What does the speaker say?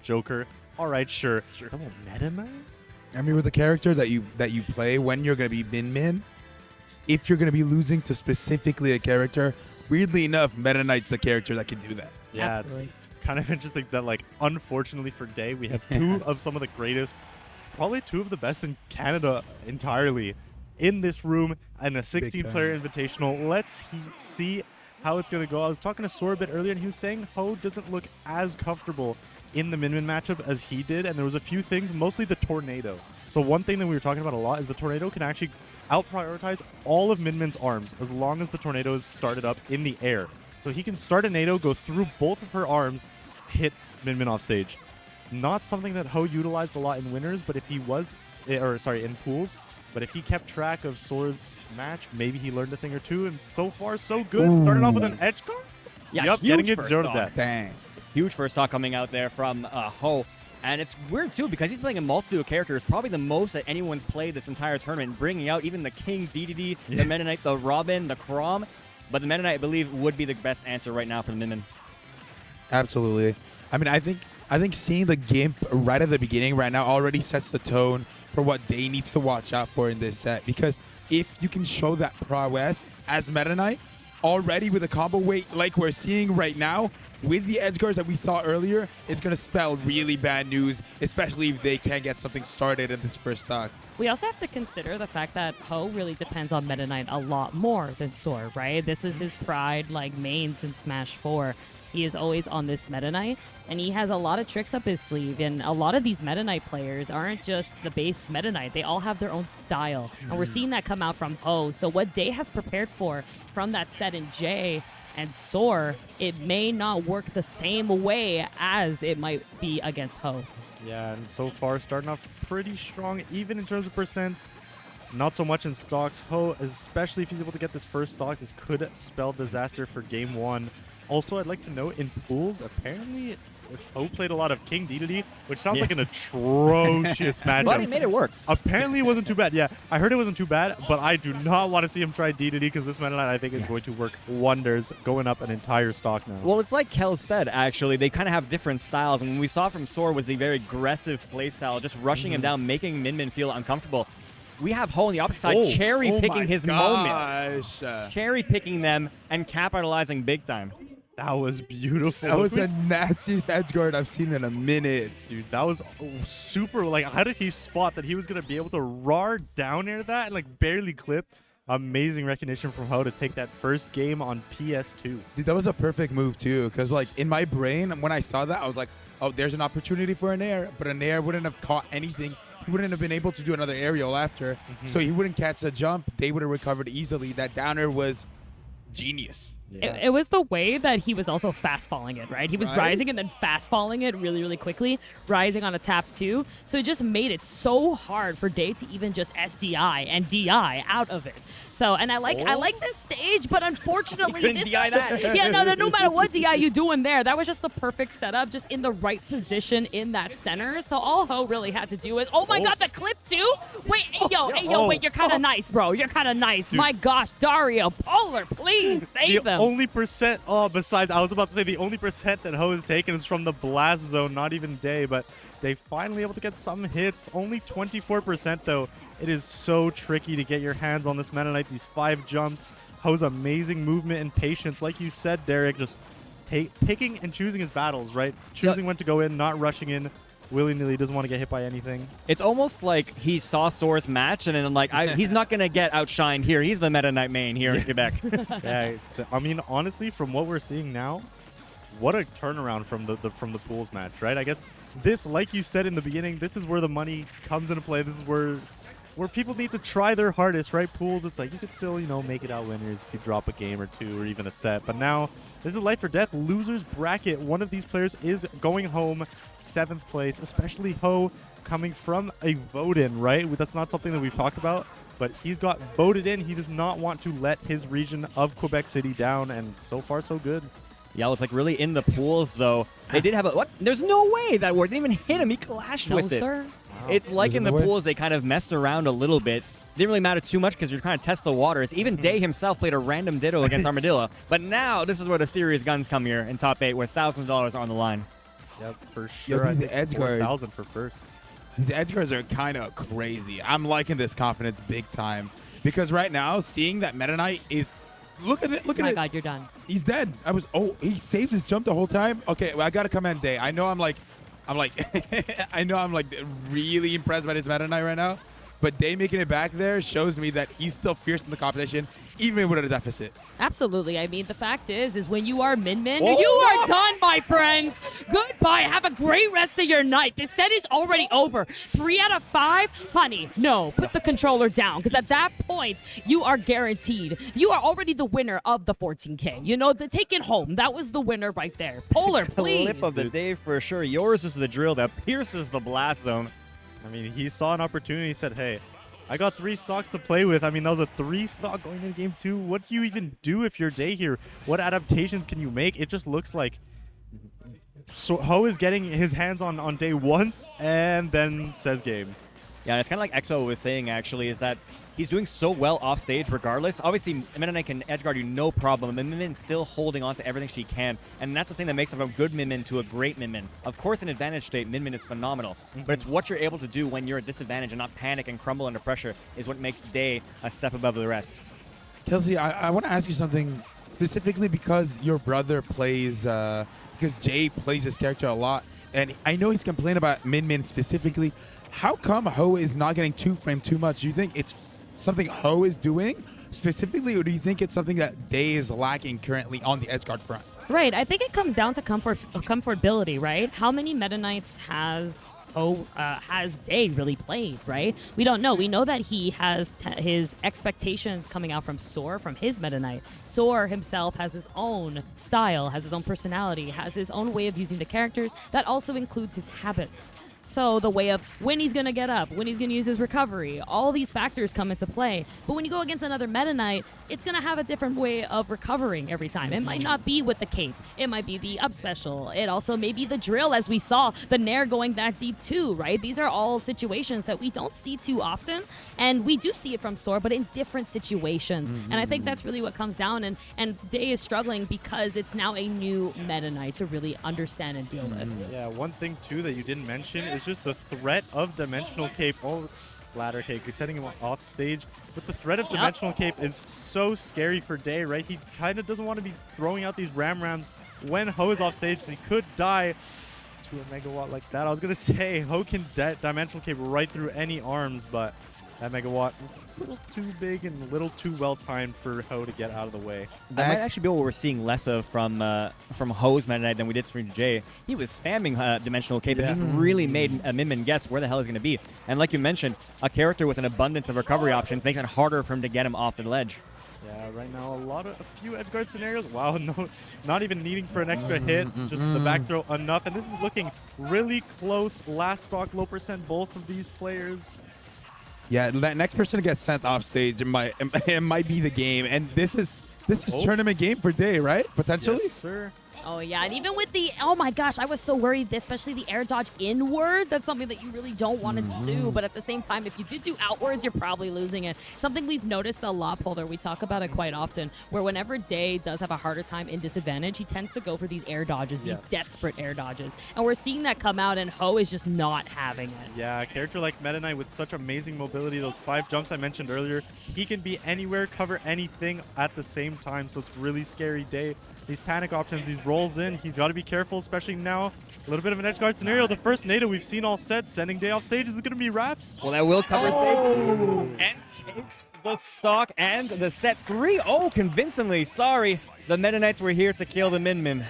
Joker. All right, sure. Double Meta Knight? I mean, with the character that you play when you're going to be MinMin, if you're going to be losing to specifically a character, weirdly enough, Meta Knight's the character that can do that. Yeah, Absolutely. it's kind of interesting that, like, unfortunately for Dayyy, we have two of some of the greatest, probably two of the best in Canada entirely in this room and a 16-player invitational. Let's see how it's going to go. I was talking to Sora a bit earlier, and he was saying Ho doesn't look as comfortable in the MinMin matchup as he did, and there was a few things, mostly the tornado. So one thing that we were talking about a lot is the tornado can actually out-prioritize all of MinMin's arms as long as the tornado is started up in the air. So he can start a nado, go through both of her arms, hit MinMin off stage. Not something that Ho utilized a lot in winners, but if he was, in pools, but if he kept track of Sora's match, maybe he learned a thing or two, and so far so good. Started off with an edge guard. Yeah, yep, huge getting it first 0 to stock. death. Dang. Huge first stock coming out there from Ho. And it's weird, too, because he's playing a multitude of characters, probably the most that anyone's played this entire tournament, bringing out even the King DDD, the Meta Knight, the Robin, the Chrom. But the Meta Knight, I believe, would be the best answer right now for the MinMin. Absolutely. I mean, I think seeing the GIMP right at the beginning right now already sets the tone for what Dayyy needs to watch out for in this set. Because if you can show that prowess as Meta Knight, already with a combo weight like we're seeing right now, with the edge guards that we saw earlier, it's going to spell really bad news, especially if they can't get something started in this first stock. We also have to consider the fact that Ho really depends on Meta Knight a lot more than Sora, right? This is his pride, like, main since Smash 4. He is always on this Meta Knight, and he has a lot of tricks up his sleeve, and a lot of these Meta Knight players aren't just the base Meta Knight. They all have their own style, and we're seeing that come out from Ho. So what Dayyy has prepared for from that set in J and Soar, it may not work the same way as it might be against Ho. Yeah, and so far starting off pretty strong, even in terms of percents. Not so much in stocks. Ho, especially if he's able to get this first stock, this could spell disaster for game one. Also, I'd like to note in pools, apparently Ho played a lot of King DDD, which sounds like an atrocious matchup. But he made it work. Apparently it wasn't too bad. Yeah, I heard it wasn't too bad, but I do not want to see him try DDD because this Meta Knight I think is going to work wonders, going up an entire stock now. Well, it's like Kel said, actually. They kind of have different styles. And when we saw from Sora was the very aggressive playstyle, just rushing him down, making MinMin feel uncomfortable. We have Ho on the opposite side, cherry-picking his moment. Cherry-picking them and capitalizing big time. That was beautiful. That was the nastiest edge guard I've seen in a minute. Dude, that was super. Like, how did he spot that he was going to be able to roar down air that and, like, barely clip? Amazing recognition from Ho to take that first game on PS2. Dude, that was a perfect move, too, because, like, in my brain, when I saw that, I was like, oh, there's an opportunity for an air, but an air wouldn't have caught anything. He wouldn't have been able to do another aerial after, so he wouldn't catch the jump. They would have recovered easily. That downer was genius. Yeah. It was the way that he was also fast falling it, right? He was rising and then fast falling it really, really quickly, rising on a tap too. So it just made it so hard for Dayyy to even just SDI and DI out of it. So, and I like this stage, but unfortunately, couldn't DI that. Yeah, no matter what DI you do in there, that was just the perfect setup, just in the right position in that center. So all Ho really had to do is, oh my God, the clip too? Wait, wait, you're kind of nice, bro. You're kind of nice. Dude. My gosh, Dario, Polar, please save them. The only percent, besides, I was about to say the only percent that Ho has taken is from the blast zone, not even Dayyy, but they finally able to get some hits. Only 24% though. It is so tricky to get your hands on this Meta Knight. These 5 jumps, Ho's amazing movement and patience. Like you said, Derek, just picking and choosing his battles, right? Choosing when to go in, not rushing in willy-nilly, doesn't want to get hit by anything. It's almost like he saw Sora's match and then like, he's not going to get outshined here. He's the Meta Knight main here in Quebec. Yeah, I mean, honestly, from what we're seeing now, what a turnaround from the pools match, right? I guess this, like you said in the beginning, this is where the money comes into play. This is where people need to try their hardest, right? Pools, it's like you could still, make it out winners if you drop a game or two or even a set. But now, this is life or death. Losers bracket. One of these players is going home 7th place, especially Ho coming from a vote-in, right? That's not something that we've talked about, but he's got voted in. He does not want to let his region of Quebec City down, and so far, so good. Yeah, it's like really in the pools, though. They did have a... What? There's no way that worked. Didn't even hit him. He clashed with it. Sir. Wow. It's like in the pools, they kind of messed around a little bit. Didn't really matter too much because you're trying to test the waters. Even Dayyy himself played a random ditto against Armadillo. But now, this is where the serious guns come here in top 8, where $1,000 are on the line. Yep, for sure. I these think edge guards. 4,000 for first. These edge guards are kind of crazy. I'm liking this confidence big time because right now, seeing that Meta Knight is, look at it, look Oh at my it. God, you're done. He's dead. He saves his jump the whole time. Okay, well, I gotta commend Dayyy. I know I'm like, I know I'm like really impressed by this Meta Knight right now, but Dayyy making it back there shows me that he's still fierce in the competition, even with a deficit. Absolutely. I mean, the fact is when you are MinMin, Oh, you no! are done, my friends. Goodbye. Have a great rest of your night. This set is already over. 3 out of 5? Honey, no. Put the controller down, because at that point, you are guaranteed. You are already the winner of the 14K. You know, take it home. That was the winner right there. Polar, please. Clip of the day for sure. Yours is the drill that pierces the blast zone. I mean, he saw an opportunity. He said, hey, I got 3 stocks to play with. I mean, that was a 3 stock going into game 2. What do you even do if you're Dayyy here? What adaptations can you make? It just looks like Ho is getting his hands on Dayyy once and then says game. Yeah, it's kind of like Exo was saying, actually, is that he's doing so well off stage regardless. Obviously, Meta Knight can edgeguard you no problem, and MinMin's still holding on to everything she can. And that's the thing that makes him a good MinMin to a great MinMin. Of course, in advantage state, MinMin is phenomenal. But it's what you're able to do when you're at disadvantage and not panic and crumble under pressure is what makes Dayyy a step above the rest. Kelsey, I want to ask you something specifically because your brother plays, because Jay plays this character a lot, and I know he's complaining about MinMin specifically. How come Ho is not getting 2-frame too much? Do you think it's something Ho is doing specifically, or do you think it's something that Dayyy is lacking currently on the edgeguard front? Right. I think it comes down to comfortability, right? How many Meta Knights has Dayyy really played, right? We don't know. We know that he has his expectations coming out from Soar, from his Meta Knight. Soar himself has his own style, has his own personality, has his own way of using the characters. That also includes his habits. So the way of when he's going to get up, when he's going to use his recovery, all these factors come into play. But when you go against another Meta Knight, it's going to have a different way of recovering every time. It might not be with the cape. It might be the up special. It also may be the drill, as we saw, the Nair going that deep too, right? These are all situations that we don't see too often. And we do see it from Soar, but in different situations. And I think that's really what comes down. And Dayyy is struggling because it's now a new Meta Knight to really understand and deal with. Yeah, one thing too that you didn't mention is just the threat of Dimensional Cape. Oh, Ladder Cake is setting him off stage. But the threat of Dimensional Cape is so scary for Dayyy, right? He kind of doesn't want to be throwing out these Rams when Ho is off stage. He could die to a Megawatt like that. I was going to say, Ho can Dimensional Cape right through any arms, but that Megawatt a little too big and a little too well-timed for Ho to get out of the way. That might actually be what we're seeing less of from Ho's Meta Knight than we did from Jay. He was spamming Dimensional Cape, and he really made MinMin guess where the hell he's going to be. And like you mentioned, a character with an abundance of recovery options makes it harder for him to get him off the ledge. Yeah, right now a few edgeguard scenarios. Wow, no, not even needing for an extra hit, just the back throw enough. And this is looking really close. Last stock, low percent, both of these players. Yeah, that next person to get sent off stage, it might be the game, and this is tournament game for Dayyy, right? Potentially. Yes, sir. Oh, yeah. And even with the, oh my gosh, I was so worried, especially the air dodge inwards. That's something that you really don't want to do. But at the same time, if you did do outwards, you're probably losing it. Something we've noticed a lot, Polar, we talk about it quite often, where whenever Dayyy does have a harder time in disadvantage, he tends to go for these air dodges, these desperate air dodges. And we're seeing that come out, and Ho is just not having it. Yeah, a character like Meta Knight with such amazing mobility, those 5 jumps I mentioned earlier, he can be anywhere, cover anything at the same time, so it's really scary. Dayyy, these panic options, these rolls in, he's got to be careful, especially now. A little bit of an edgeguard scenario. The first NATO we've seen all set, sending Dayyy off stage. Is it going to be wraps? Well, that will cover stage and takes the stock and the set 3-0 convincingly. Sorry, the Meta Knights were here to kill the MinMin.